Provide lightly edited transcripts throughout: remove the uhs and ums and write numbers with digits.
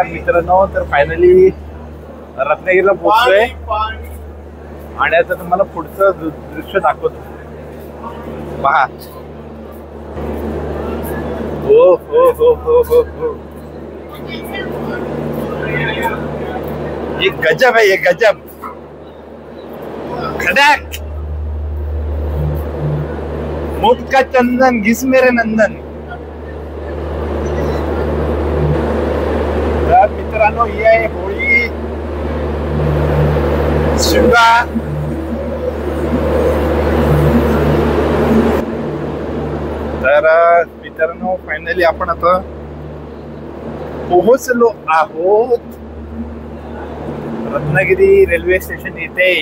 नमस्कार मित्रांनो. तर फायनली रत्नागिरीला पोहोचलोय आणि आता तुम्हाला पुढचं दृश्य दाखवतो. पहा. हो हो हो हो हो हो, ये गजब है, ये गजब. खड़क मुख का चंदन घिस मेरे नंदन. तर मित्रांनो, ही आहे होळी शिमगा. तर मित्रांनो, फायनली आपण आता पोहोचलो आहोत रत्नागिरी रेल्वे स्टेशन येथे.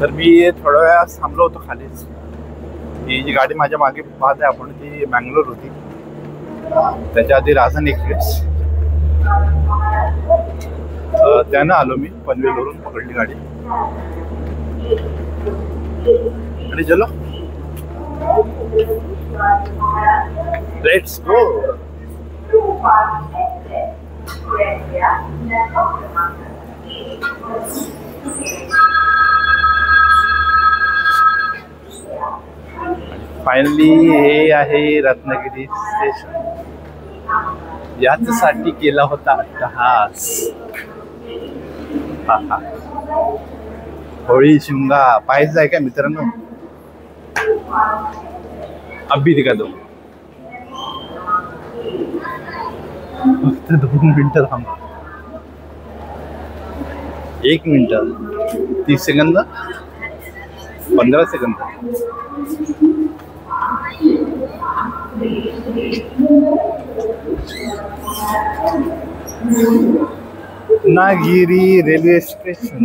तर मी थोड्या वेळा थांबलो होतो खालीच. ही जी गाडी माझ्या मागे पाहते आपण, ती बँगलोर होती. त्याच्या आधी राजधानी एक्सप्रेस, त्यानं आलो मी. पनवेलवरून पकडली गाडी आणि चलो लेट्स गो. फायनली हे आहे रत्नागिरी स्टेशन. याच्यासाठी केला होता अट्टहास. होळी शिमगा पाहायचं आहे का मित्रांनो? अभी दिखा दो. फक्त 2 मिनिटं थांबा. 1 minute 30 second 15 second. Ratnagiri railway station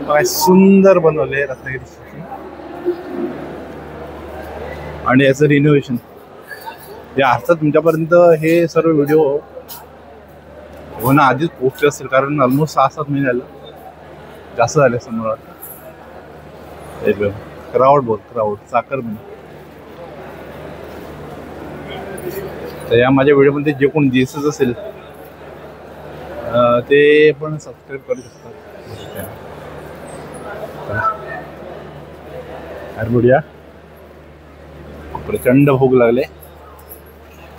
काय सुंदर बनवले रत्नागिरी स्टेशन. आणि याचं रिनोव्हेशन या अर्थात तुमच्यापर्यंत हे सर्व व्हिडिओ होणं आधीच पोहोचले असेल, कारण ऑलमोस्ट 6-7 महिने झालं, जास्त झाले समोर. क्राऊड साखर म्हणे. तर या माझ्या व्हिडिओमध्ये जे कोण दिसत असेल ते पण सबस्क्राईब करू शकतात. बढिया. प्रचंड भूक लागले.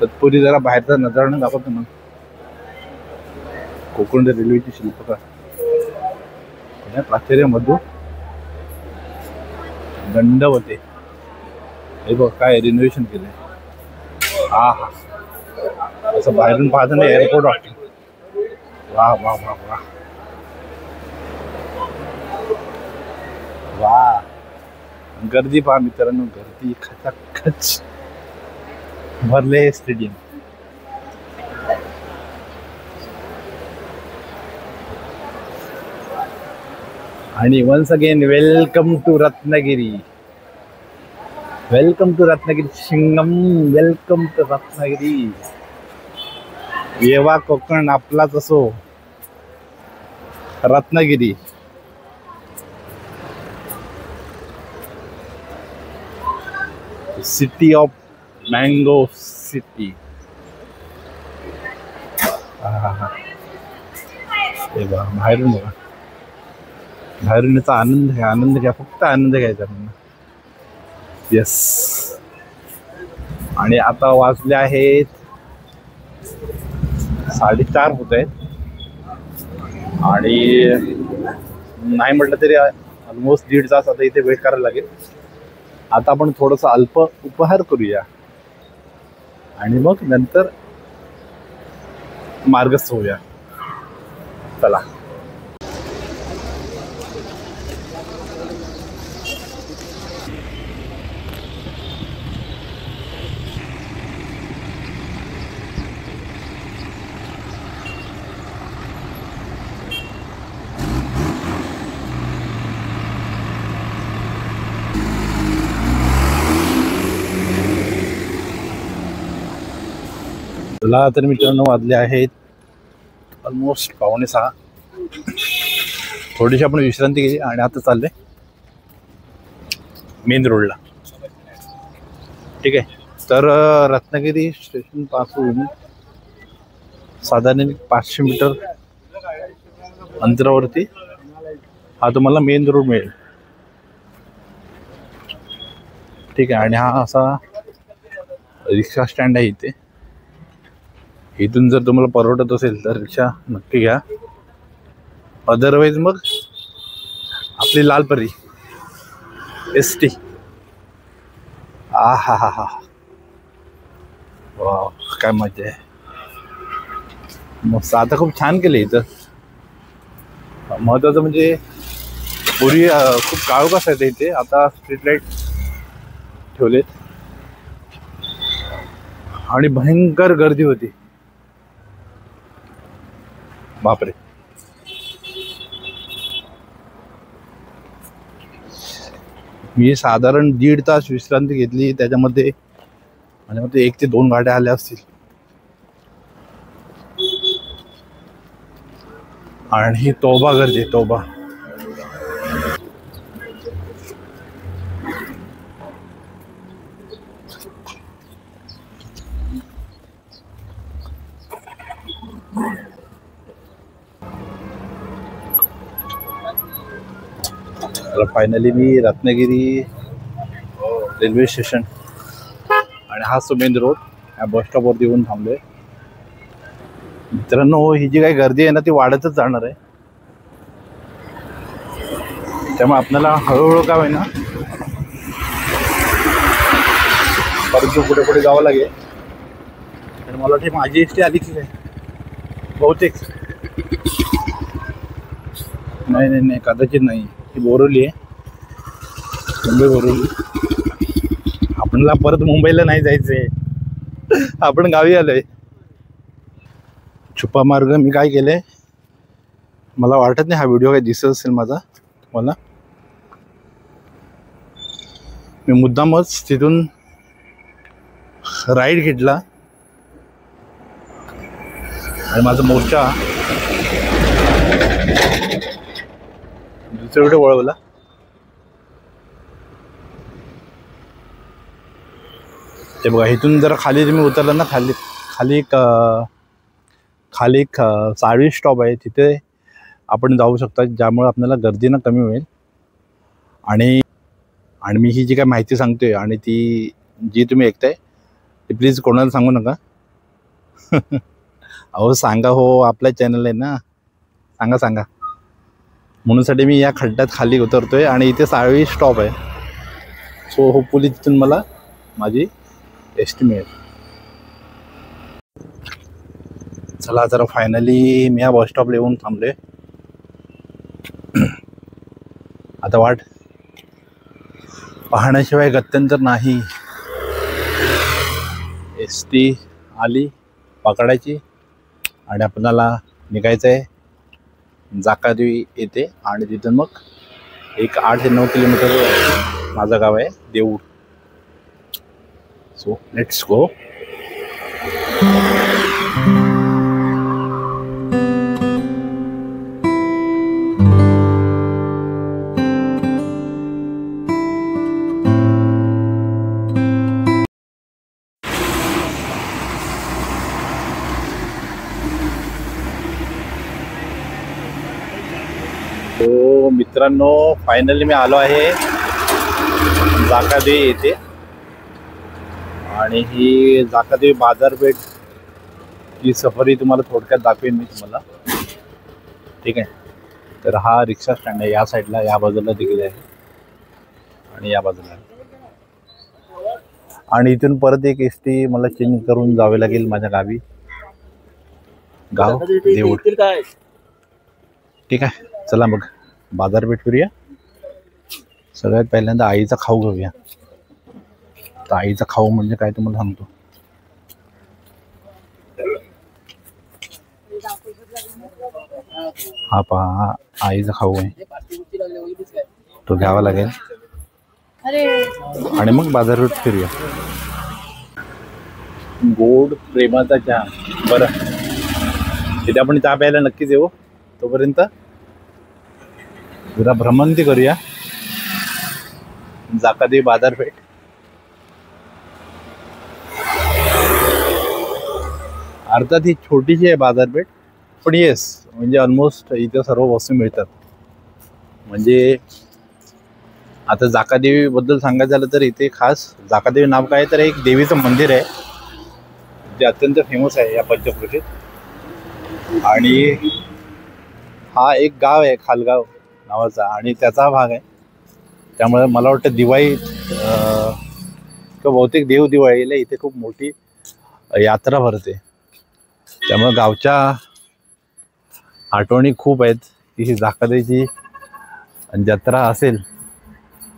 तत्पूर्वी जरा बाहेरचा नजारा दाखवतो मग. कोकण रेल्वेची शिल्पकार प्राचार्यमधून दंडवते. हे बघ काय रिनोव्हेशन केलंय. हा हा, असं बाहेरून पाहताना एअरपोर्ट वाटतं. वा वा वा वा वा. गर्दी पहा मित्रांनो, गर्दी खचाखच भरले हे स्टेडियम. आणि once again welcome to Ratnagiri. Welcome to Ratnagiri Singham. Welcome to Ratnagiri. येवा कोकण आपलाच असो. Ratnagiri city of mango city. बाहेरून बघा, बाहेरून याचा आनंद घ्या. आनंद घ्या, फक्त आनंद घ्यायचा म्हणून. येस. आणि आता वाजले आहेत 4:30 होत आहेत. आणि नाही म्हटलं तरी ऑलमोस्ट 1.5 तास आता इथे वेट करायला लागेल. आता आपण थोडंसं अल्प उपहार करूया आणि मग नंतर मार्गस्थ होऊया. चला. मला तर मित्रांनो वाजले आहेत ऑलमोस्ट 5:45. थोडीशी आपण विश्रांती घेतली आणि आता चालले मेन रोडला. ठीक आहे. तर रत्नागिरी स्टेशन पासून साधारण 500 मीटर अंतरावरती हा तुम्हाला मेन रोड मिळेल. ठीक आहे. आणि हा असा रिक्षा स्टँड आहे इथे. इथून जर तुम्हाला परवडत असेल तर रिक्षा नक्की घ्या. अदरवाईज मग आपली लालपरी ST. हा हा हा वा काय मजा आहे. मस्त. आता खूप छान केलं इथं. महत्वाचं म्हणजे पूर्वी खूप काळोख असायचं इथे. आता स्ट्रीट लाईट ठेवलेत आणि भयंकर गर्दी होती. बापरे. मी साधारण 1.5 तास विश्रांती घेतली त्याच्यामध्ये. आणि मग 1 ते 2 गाड्या आल्या असतील. आणि तोबा गर्दी तोबा. फायनली मी रत्नागिरी रेल्वे स्टेशन आणि हाच तो मेन रोड या बस स्टॉपवरती येऊन थांबलोय. मित्रांनो ही जी काही गर्दी आहे ना ती वाढतच जाणार आहे. त्यामुळे आपल्याला हळूहळू काय होईना परंतु पुढे पुढे जावं लागेल. आणि मला वाटते माझी ST आली की काय बहुतेक. नाही कदाचित नाही. ही बोरिवली आहे. मुंबई बोरिवली. आपल्याला परत मुंबईला नाही जायचंय. आपण गावी आलोय. छुपा मार्ग मी काय केलंय मला वाटत नाही हा व्हिडिओ काही दिसत असेल माझा मला. मी मुद्दामच तिथून राईट घेतला आणि माझा मोर्चा दुसरीकडे वळवला. ते बघा इथून जरा खाली तुम्ही उतरला ना खाली खाली एक साळवी स्टॉप आहे. तिथे आपण जाऊ शकता ज्यामुळे आपल्याला गर्दीनं कमी होईल. आणि मी ही जी काय माहिती सांगतोय आणि ती जी तुम्ही ऐकताय ती प्लीज कोणाला सांगू नका. अहो सांगा हो आपला चॅनल आहे ना. सांगा म्हणूनसाठी मी या खड्ड्यात खाली उतरतोय आणि इथे साळवी स्टॉप आहे. सो होपफुली तिथून मला माझी ST मिळेल. चला जरा फायनली मी या बस स्टॉपला येऊन थांबले. आता वाट पाहण्याशिवाय गत्यंतर नाही. ST आली पकडायची आणि आपल्याला निघायचं आहे जाकादेवी येते. आणि तिथून मग एक 8 ते 9 किलोमीटर माझं गाव आहे देऊळ. So let's go. तो मित्रांनो फायनली मी आलो आहे जाकादेवी येथे. आणि ही जाकादेवी बाजारपेठ ही सफरी तुम्हाला थोडक्यात दाखवेन मी तुम्हाला. ठीक आहे. तर हा रिक्षा स्टँड आहे. या साईडला या बाजूला देखील आहे आणि या बाजूला आहे. आणि इथून परत एक ST मला चेंज करून जावे लागेल माझ्या गावी गाव देऊळ. ठीक आहे. चला मग बाजारपेठ करूया. सगळ्यात पहिल्यांदा आईचा खाऊ घेऊया. तर आईचा खाऊ म्हणजे काय तुम्हाला सांगतो. हा पहा आईचा खाऊ आहे तो घ्यावा लागेल. आणि मग बाजारपेठ फिरूया. गोड प्रेमाचा चहा. बरं, तिथे आपण चहा प्यायला नक्कीच येऊ. तोपर्यंत जरा भ्रमंती करूया जाकादेवी बाजारपेठ. अर्थात ही छोटीशी आहे बाजारपेठ, पण येस म्हणजे ऑलमोस्ट इथे सर्व वस्तू मिळतात. म्हणजे आता जाकादेवीबद्दल सांगायचं झालं तर इथे खास जाकादेवी नाव काय तर एक देवीचं मंदिर आहे जे अत्यंत फेमस आहे या पंचक्रोशीत. आणि हा एक गाव आहे खालगाव नावाचा आणि त्याचा हा भाग आहे. त्यामुळे मला वाटतं दिवाळीत किंवा बहुतेक देव दिवाळीला इथे खूप मोठी यात्रा भरते. त्यामुळे गावच्या आठवणी खूप आहेत की ही जाकादेवीची जत्रा असेल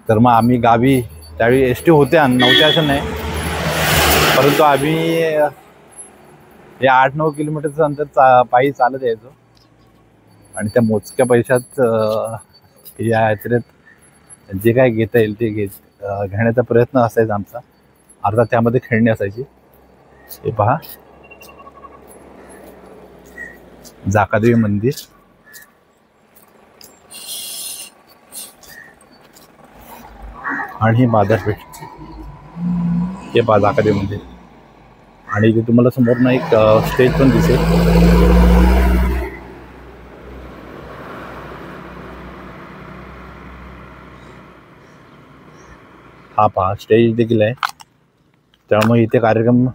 तर मग आम्ही गावी त्यावेळी एस टी होत्या नव्हत्या असं नाही, परंतु आम्ही या 8-9 किलोमीटरचं अंतर पायी चालत यायचो आणि त्या मोजक्या पैशात या यात्रेत जे काय घेता येईल ते घेण्याचा प्रयत्न असायचा आमचा. अर्थात त्यामध्ये खेळणी असायची. हे पहा जाकादेवी मंदिर. आणि ही बाजारपेठ. हे पहा जाकादेवी मंदिर. आणि इथे तुम्हाला समोर ना एक स्टेज पण दिसेल. हा पहा स्टेज देखील आहे. त्यामुळे इथे कार्यक्रम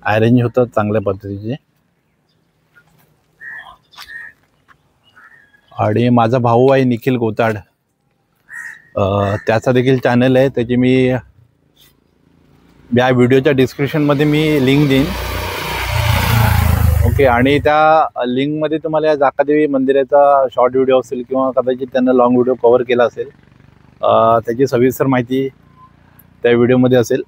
अरेंज होतात चांगल्या पद्धतीचे. आणि माझा भाऊ आहे निखिल गोताड, त्याचा देखील चॅनल आहे. त्याची मी या व्हिडिओच्या डिस्क्रिप्शनमध्ये मी लिंक देईन. ओके. आणि त्या लिंकमध्ये तुम्हाला या जाकादेवी मंदिराचा शॉर्ट व्हिडिओ असेल किंवा कदाचित त्यांना लॉंग व्हिडिओ कव्हर केला असेल, त्याची सविस्तर माहिती त्या व्हिडिओमध्ये असेल.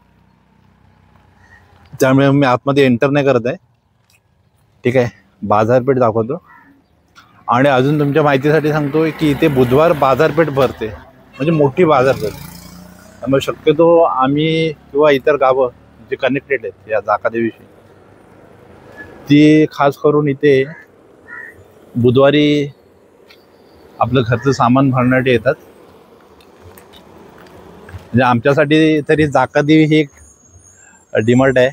त्यामुळे मी आतमध्ये एंटर नाही करत आहे. ठीक आहे. बाजारपेठ दाखवतो. आणि अजून तुमच्या माहितीसाठी सांगतो की इथे बुधवार बाजारपेठ भरते, म्हणजे मोठी बाजारपेठ. त्यामुळे शक्यतो आम्ही किंवा इतर गावं जे कनेक्टेड आहेत या जाकादेवीशी ती खास करून इथे बुधवारी आपलं घरचं सामान भरण्यासाठी येतात. म्हणजे आमच्यासाठी तरी जाकादेवी ही एक डिमार्ट आहे.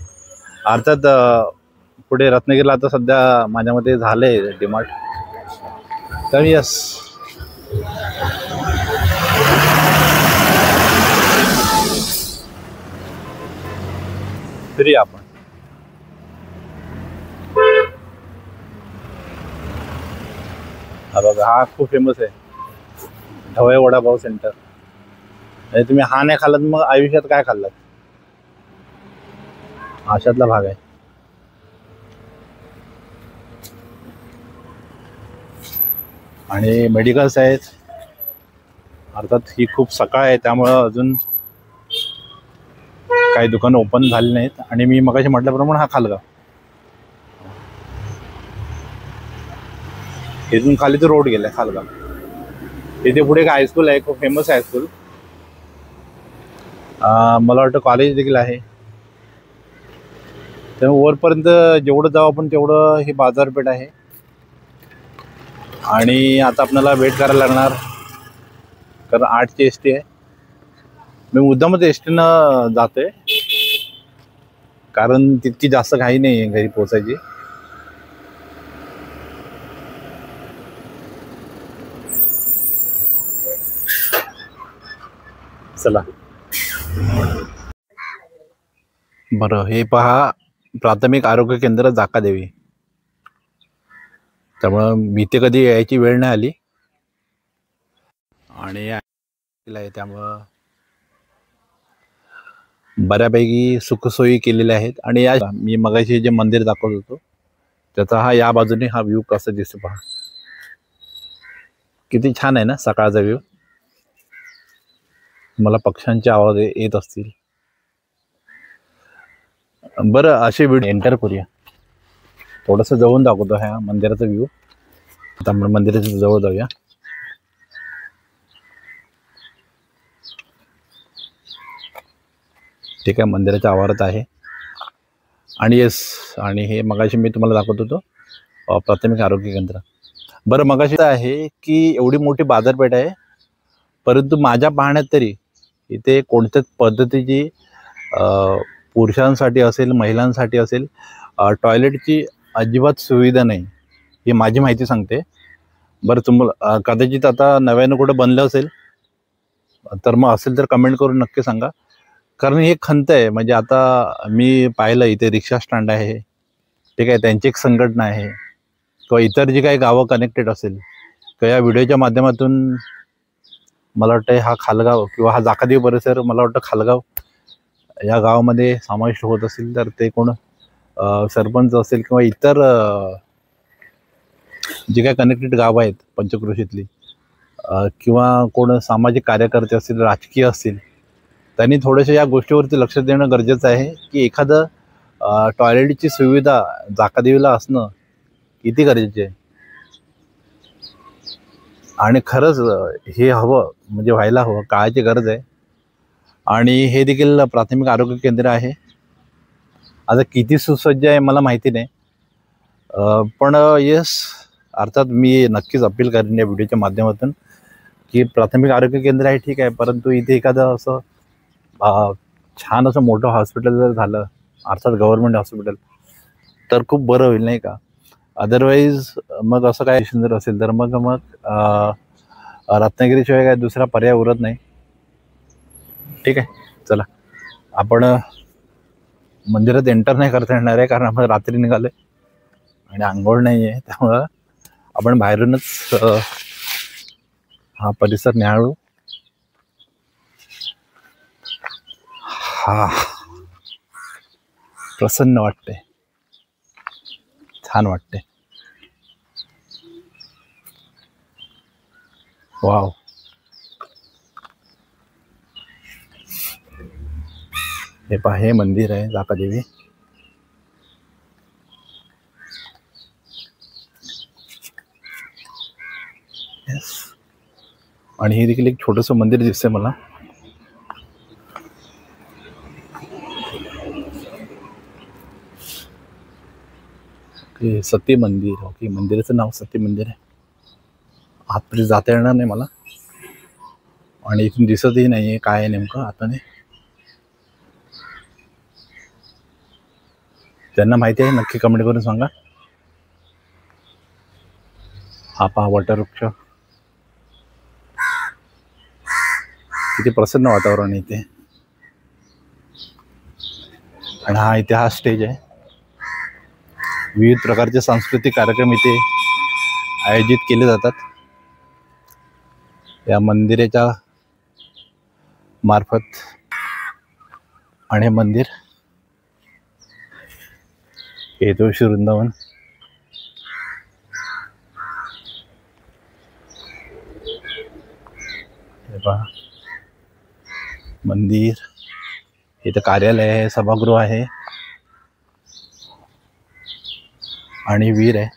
अर्थात पुढे रत्नागिरीला आता सध्या माझ्या मते झालं आहे डिमार्ट. तर यस, फिरूया आपण. हा बघा, हा खूप फेमस आहे ढवळे वडापाव सेंटर. म्हणजे तुम्ही हा नाही खाल्लात मग आयुष्यात काय खाल्लात, अशातला भाग आहे. आणि मेडिकल्स आहेत. अर्थात ही खूप सकाळ आहे त्यामुळं अजून काही दुकानं ओपन झाली नाहीत. आणि मी मगाशी म्हटल्याप्रमाणे हा खालगाव, इथून खाली तो रोड गेलाय खालगाव. इथे पुढे एक हायस्कूल आहे, खूप फेमस हायस्कूल. मला वाटतं कॉलेज देखील आहे. त्यामुळे वरपर्यंत जेवढं जाऊ आपण तेवढं ही बाजारपेठ आहे. आणि आता आपल्याला वेट करायला लागणार कारण 8ची एस टी आहे. मी मुद्दामच एस टीनं जातोय कारण तितकी जास्त घाई नाही आहे घरी पोचायची. चला. बरं, हे पहा प्राथमिक आरोग्य केंद्र जाकादेवी. त्यामुळं इथे कधी यायची वेळ नाही आली आणि त्यामुळं बऱ्यापैकी सुखसोयी केलेल्या आहेत. आणि या मी मगाशी जे मंदिर दाखवत होतो त्याचा हा या बाजूने हा व्ह्यू कसा दिसतो पहा. किती छान आहे ना सकाळचा व्ह्यू. मला पक्ष्यांचे आवाज येत असतील. बरं, असे व्हिडिओ एंटर करूया. थोडंसं जवळून दाखवतो ह्या मंदिराचा व्ह्यू. आता आपण मंदिराच्या जवळ जाऊया. ठीक आहे, मंदिराच्या आवारात आहे. आणि येस, आणि हे मगाशी मी तुम्हाला दाखवत होतो प्राथमिक आरोग्य केंद्र. बरं, मगाशी आहे की एवढी मोठी बाजारपेठ आहे, परंतु माझ्या पाहण्यात तरी इथे कोणत्याच पद्धतीची पुरुषांसाठी असेल महिलांसाठी असेल टॉयलेटची अजिबात सुविधा नाही. ही माझी माहिती सांगते. बरं, तुम्हाला कदाचित आता नव्यानं कुठं बनलं असेल, तर मग असेल तर कमेंट करून नक्की सांगा. कारण ही एक खंत आहे. म्हणजे आता मी पाहिलं इथे रिक्षा स्टँड आहे, ठीक आहे, त्यांची एक संघटना आहे किंवा इतर जी काही गावं कनेक्टेड असेल किंवा या व्हिडिओच्या माध्यमातून मला वाटतं हा खालगाव किंवा हा जाकादेवी परिसर, मला वाटतं खालगाव या गावामध्ये समाविष्ट होत असेल, तर ते कोण सरपंच असेल किंवा इतर जे काही कनेक्टेड गावं आहेत पंचक्रोशीतली, किंवा कोण सामाजिक कार्यकर्ते असतील, राजकीय असतील, त्यांनी थोडंसं या गोष्टीवरती लक्ष देणं गरजेचं आहे की एखादं टॉयलेटची सुविधा जाकादेवीला असणं किती गरजेचे आहे. आणि खरंच हे हवं, म्हणजे व्हायला हवं, काळाची गरज आहे. आणि हे देखील प्राथमिक आरोग्य केंद्र आहे. आता किती सुसज्ज आहे मला माहिती नाही, पण येस, अर्थात मी नक्कीच अपील करेन या व्हिडिओच्या माध्यमातून की प्राथमिक आरोग्य केंद्र आहे, ठीक आहे, परंतु इथे एखादं असं छान असं मोठं हॉस्पिटल जर झालं, अर्थात गव्हर्नमेंट हॉस्पिटल, तर खूप बरं होईल, नाही का. अदरवाईज मग असं काय जर असेल तर मग रत्नागिरीशिवाय काय दुसरा पर्याय उरत नाही. ठीक आहे, चला, आपण मंदिरात एंटर नाही करता येणार आहे कारण आपण रात्री निघालो आणि आंघोळ नाही आहे, त्यामुळं आपण बाहेरूनच हा परिसर न्याहाळू. हा, प्रसन्न वाटते, छान वाटते. वाव, हे पहा, हे मंदिर आहे जाकादेवी. येस, आणि हे देखील एक छोटंसं मंदिर दिसतंय मला. सती मंदिर, ओके, मंदिराचं नाव सती मंदिर आहे. आतमध्ये जाता येणार नाही मला आणि इथून दिसतही नाही आहे काय आहे नेमकं आताने. ज्यांना माहिती आहे नक्की कमेंट करून सांगा. हा पहा वटवृक्ष, किती प्रसन्न वातावरण इथे. आणि हा इथे हा स्टेज आहे. विविध प्रकारचे सांस्कृतिक कार्यक्रम इथे आयोजित केले जातात या मंदिराच्या मार्फत. आणि हे मंदिर, हे तुळशी वृंदावन, हे पहा मंदिर, इथं कार्यालय आहे, सभागृह आहे आणि विहीर आहे.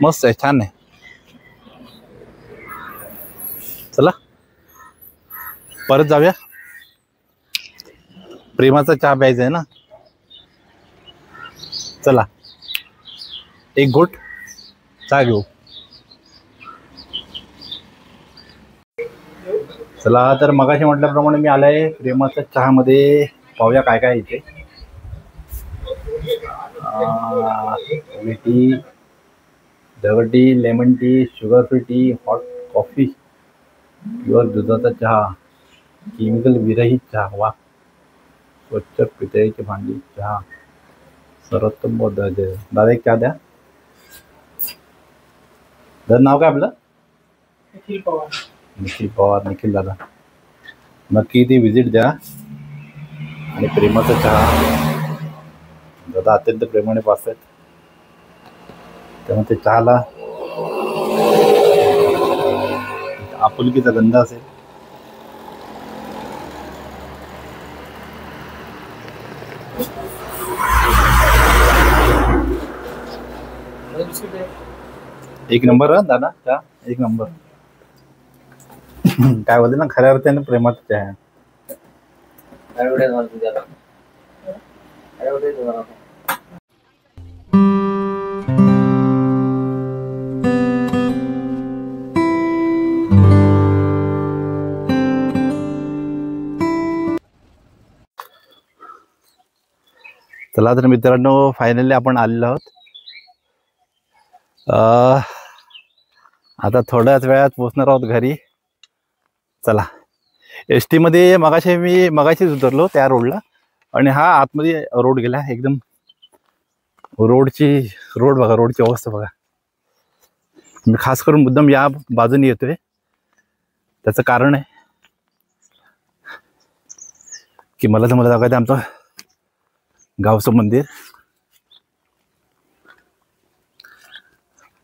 मस्त आहे, छान आहे. चला परत जाऊया. प्रेमाचा चहा प्यायचा आहे ना, चला एक घोट चहा घेऊ. चला, तर मगाशी म्हटल्याप्रमाणे मी आलाय प्रेमाच्या चहामध्ये. पाहूया काय काय इथे. टी, दगड T, lemon tea, sugar free T, hot coffee, pure दुधाचा चहा, केमिकल विरहित चहा, वा, स्वच्छ पितळेची भांडी, चहा सर्वोत्तम दर्जाचे. दादा एक चहा द्या. दादा नाव काय आपलं? निखिल पवार. निखिल पवार, निखिल दादा, नक्की ती विजिट द्या. आणि प्रेमाचा चहा दादा अत्यंत प्रेमाने पाजतात, त्यामुळे ते चहाला आपुलकीचा गंध असेल. एक नंबर दादा चहा, एक नंबर. काय बोलते ना, खऱ्या अर्थाने प्रेमाचं आहे. चला तर मित्रांनो, फायनली आपण आलेलो आहोत. आता थोड्याच वेळात पोहोचणार आहोत घरी. चला, एस टी मध्ये मगाशीच उतरलो त्या रोडला, आणि हा आतमध्ये रोड गेला एकदम. रोड बघा, रोडची अवस्था बघा. मी खास करून मुद्दाम या बाजूने येतोय, त्याचं कारण आहे की मला दाखवायचं आमचं गावचं मंदिर,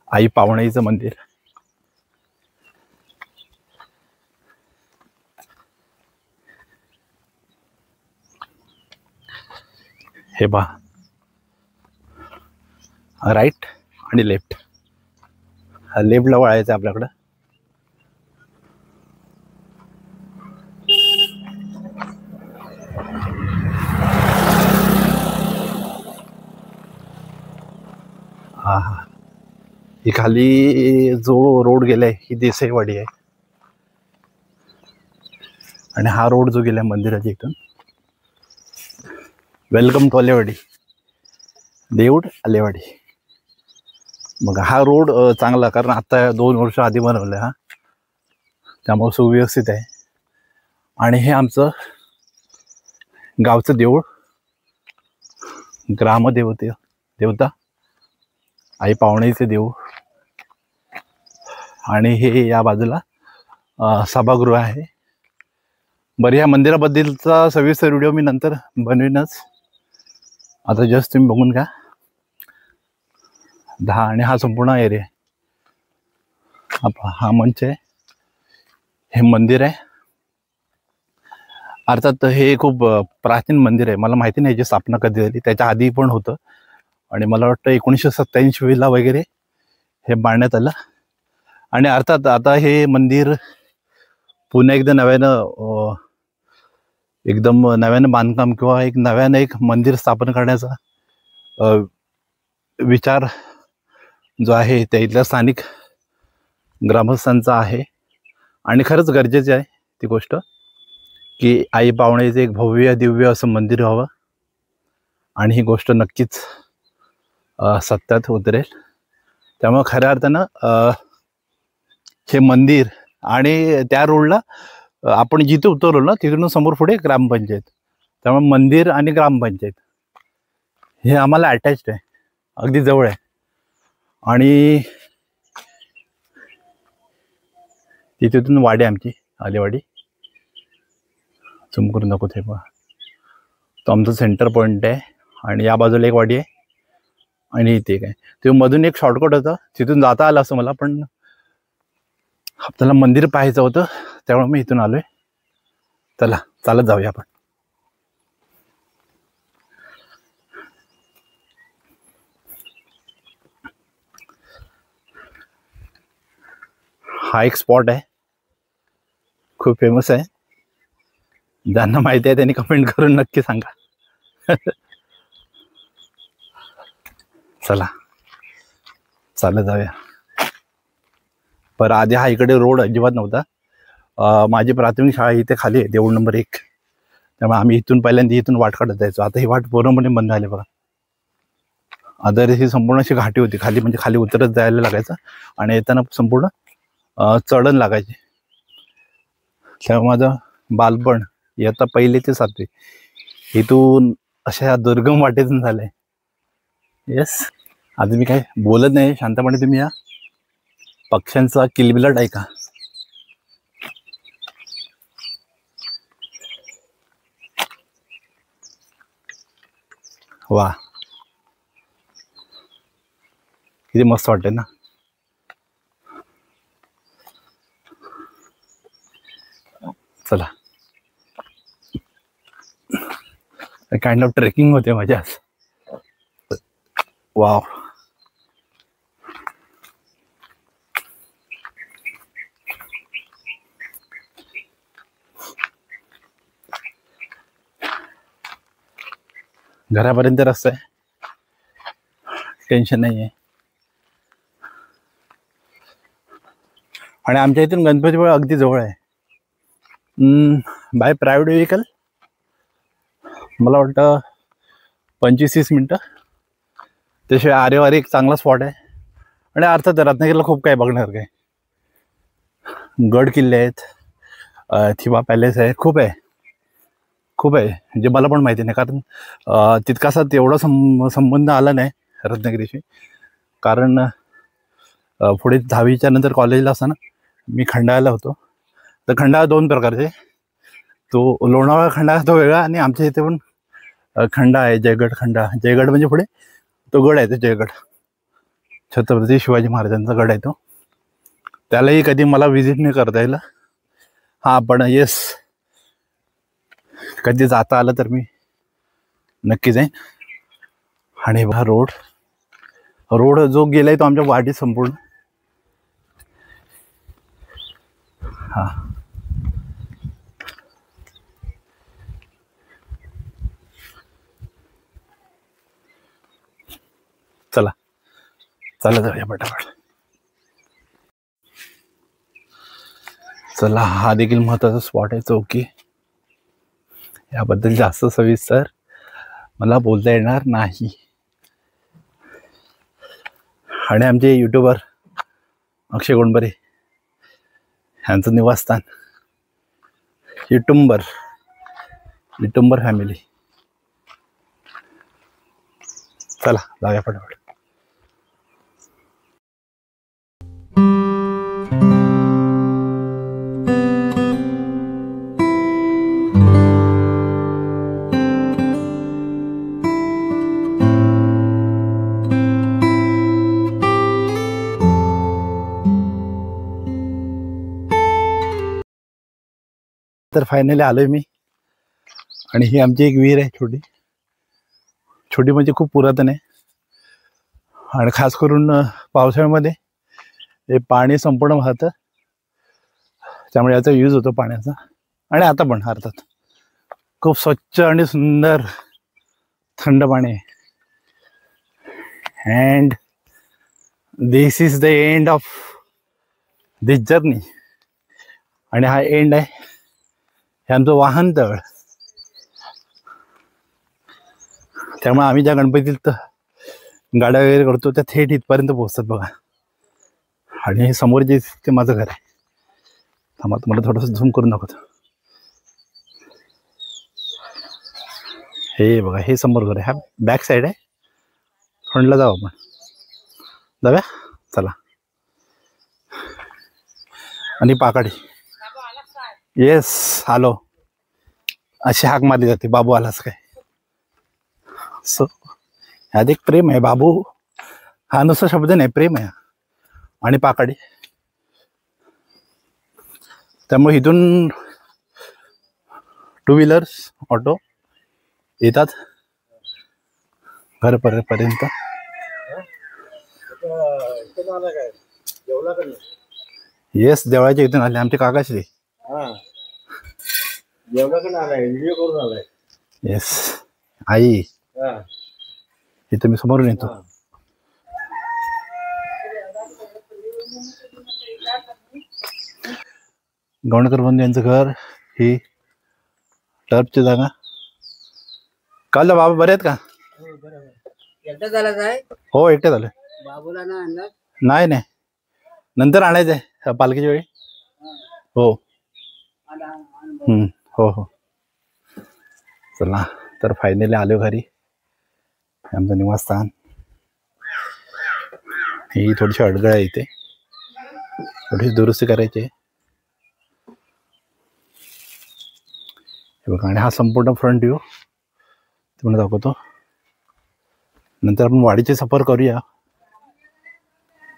आई पावणाईचं मंदिर. हे पहा, राईट आणि लेफ्ट. लेफ्टला वळायचं आपल्याकडं. हा हा, ही खाली जो रोड गेलाय ही देसाईवाडी आहे, आणि हा रोड जो गेलाय मंदिराच्या इथून, वेलकम टू आलेवाडी, देऊड आलेवाडी. मग हा रोड चांगला, कारण आता 2 वर्ष आधी बनवलाय हा, त्यामुळे सुव्यवस्थित आहे. आणि हे आमचं गावचं देऊळ, देवता आई पावणेचे देऊळ. आणि हे या बाजूला सभागृह आहे. बरं, या मंदिराबद्दलचा सविस्तर व्हिडिओ मी नंतर बनवीनच. आता जस्ट तुम्ही बघून घ्या. आणि हा संपूर्ण एरिया, हा मंच आहे, हे मंदिर आहे. अर्थात हे खूप प्राचीन मंदिर आहे. मला माहिती नाही याची स्थापना कधी झाली, त्याच्या आधी पण होतं, आणि मला वाटतं 1987 वगैरे हे बांधण्यात आलं. आणि अर्थात आता हे मंदिर पुन्हा एकदा नव्यानं बांधकाम किंवा एक मंदिर स्थापन करण्याचा विचार जो आहे त्या इथल्या स्थानिक ग्रामस्थांचा आहे. आणि खरंच गरजेचे आहे ती गोष्ट, की आई पावणेचं एक भव्य दिव्य असं मंदिर व्हावं, आणि ही गोष्ट नक्कीच सत्यात उतरेल. त्यामुळे खऱ्या अर्थानं हे मंदिर, आणि त्या रोडला आपण जिथे उतरलो ना तिथून समोर पुढे ग्रामपंचायत, त्यामुळे मंदिर आणि ग्रामपंचायत हे आम्हाला अटॅच्ड आहे, अगदी जवळ आहे. आणि तिथून वाडी आमची आलेवाडी, झूम करून दाखवते बघा, तो आमचं सेंटर पॉईंट आहे. आणि या बाजूला एक वाडी आहे, आणि इथे काय ते मधून एक शॉर्टकट होता, तिथून जाता आलं असं मला, पण आपल्याला मंदिर पाहायचं होतं त्यामुळे मी इथून आलोय. चला, चालत जाऊया आपण. हा एक स्पॉट आहे, खूप फेमस आहे. ज्यांना माहिती आहे त्यांनी कमेंट करून नक्की सांगा. चला, चालत जाऊया. पर आधी हा इकडे रोड अजिबात नव्हता. माझी प्राथमिक शाळा इथे खाली आहे, देऊळ नंबर 1, त्यामुळे आम्ही पहिल्यांदा इथून वाट काढत जायचो. आता ही वाट पूर्णपणे बंद झाली बघा. अदर ही संपूर्ण अशी घाटी होती खाली, म्हणजे खाली उतरत जायला लागायचं, आणि येताना संपूर्ण चढण लागायची. तेव्हा माझं बालपण इयत्ता 1 ते 7वी इथून अशा दुर्गम वाटेतून झालंय. येस, आता मी काय बोलत नाही, शांतपणे तुम्ही या पक्ष्यांचा किलबिलाट ऐका. वा, किती मस्त वाटते ना. चला, काइंड ऑफ ट्रेकिंग होते माझ्या. वाव, घरापर्यंत रस्ता आहे, टेन्शन नाही आहे. आणि आमच्या इथून गणपतीपुळे अगदी जवळ आहे. बाय प्रायव्हेट व्हेकल मला वाटतं 25-30 मिनटं. त्याशिवाय आरेवारी एक चांगला स्पॉट आहे. आणि अर्थात रत्नागिरीला खूप काय बघण्यासारखं आहे. गड किल्ले आहेत, थिबा पॅलेस आहे, खूप आहे जे मला पण माहिती नाही. कारण तितकासा तेवढा संबंध आला नाही रत्नागिरीशी. कारण पुढे 10वीच्या नंतर कॉलेजला असताना मी खंडाळ्याला होतो. तर खंडाळा 2 प्रकारचे, तो लोणावळा खंडाळा तो वेगळा, आणि आमच्या इथे पण खंडा आहे, जयगड खंडा. जयगड म्हणजे पुढे तो गड आहे, तो जयगड छत्रपती शिवाजी महाराजांचा गड आहे तो. त्यालाही कधी मला व्हिजिट नाही करता येईल. हां, पण येस, कधी जाता आलं तर मी नक्की जाईन. आणि हा रोड जो गेलाय तो आमच्या वाडीत संपूर्ण. हां, चला जाऊया पटापट. चला, हा देखील महत्त्वाचा स्पॉट आहे, चौकी. याबद्दल जास्त सविस्तर मला बोलता येणार नाही. आणि आमचे यूट्यूबर अक्षय गोंडबरे यांचं निवासस्थान, युटुंबर फॅमिली. चला जाऊया पटापट. तर फायनली आलोय मी. आणि ही आमची एक विहीर आहे, छोटी म्हणजे खूप पुरातन आहे. आणि खास करून पावसाळ्यामध्ये हे पाणी संपूर्ण वाहतं, त्यामुळे याचा यूज होतो पाण्याचा. आणि आता पण अर्थात खूप स्वच्छ आणि सुंदर थंड पाणी आहे. And this is the end of this journey. आणि हा एंड आहे, हे आमचं वाहनतळ. त्यामुळे आम्ही ज्या गणपतीत गाड्या वगैरे करतो त्या थेट इथपर्यंत पोहोचतात बघा. आणि हे समोर जे ते माझं घर आहे. थांबा, तुम्हाला थोडंसं झूम करून दाखवतो. हे बघा, हे समोर घर आहे. हा बॅक साईड आहे. फ्रंटला जाऊ आपण, जाऊया चला. आणि पाकाडी, येस आलो, अशी हाक मारली जाते, बाबू आलास काय. सो ह्यात एक प्रेम आहे. बाबू हा नुसता शब्द नाही, प्रेम आहे. आणि पाकाडी, त्यामुळे इथून 2 व्हीलर्स ऑटो येतात घरापर्यंत. येस, देवळाच्या इथून आले आमचे काकाश्री. येस, आई इथं मी समोरून येतो. गवणकर बंधू यांचं घर, ही टर्फची जागा. काल बाबा बरे आहेत का? हो, एकटे झालं. नाही, नंतर आणायचंय पालखीच्या वेळी. हो हो. चला, तर फायनली आलो घरी. आमचं निवासस्थान. ही थोडीशी अडगळ आहे, इथे थोडीशी दुरुस्ती करायची आहे. हे बघा, आणि हा संपूर्ण फ्रंट व्ह्यू तुम्हाला दाखवतो. नंतर आपण वाडीचे सफर करूया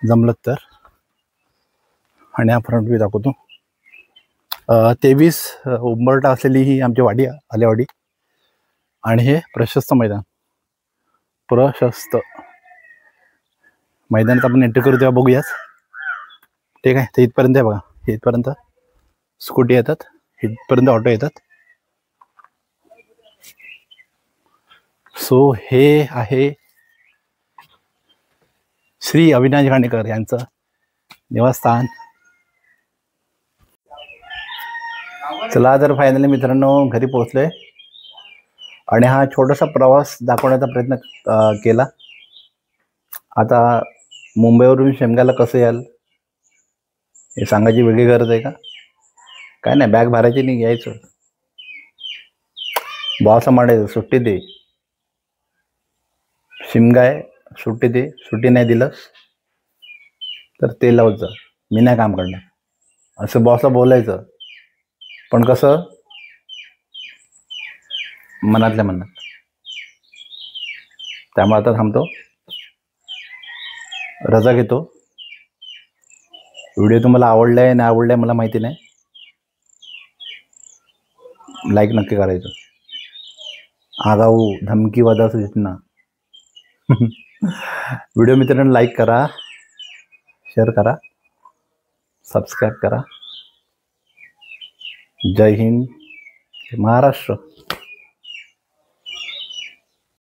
जमलं तर. आणि हा फ्रंट व्ह्यू दाखवतो. 23 उंबरटा असलेली ही आमची वाडी, आलेवाडी. आणि हे प्रशस्त मैदान, मैदानात आपण एंट्री करू तेव्हा बघूयाच. ठीक आहे, ते इथपर्यंत आहे बघा. इथपर्यंत स्कूटी येतात, इथपर्यंत ऑटो येतात. सो हे आहे श्री अविनाश घाणेकर यांचं निवासस्थान. चला तर फायनली मित्रांनो घरी पोहोचलोय आणि हा छोटासा प्रवास दाखवण्याचा प्रयत्न केला. आता मुंबईवरून शिमग्याला कसं याल हे सांगायची वेगळी गरज आहे का? काय नाही, बॅग भरायची नाही, घ्यायचं. बॉस मांडायचं सुट्टी दे, शिमगा आहे सुट्टी दे, सुट्टी नाही दिलंस तर ते लावत जा, मी नाही काम करणार, असं बॉसला बोलायचं. पण कसं मनातल्या मनात. त्यामुळे आता थांबतो, रजा घेतो. व्हिडिओ तुम्हाला आवडलाय नाही आवडलाय मला माहिती नाही, लाईक नक्की करायचं. आगाऊ धमकीवादा सूचना व्हिडिओ मित्रांनो लाईक करा, शेअर करा, सबस्क्राईब करा. जय हिंद, महाराष्ट्र.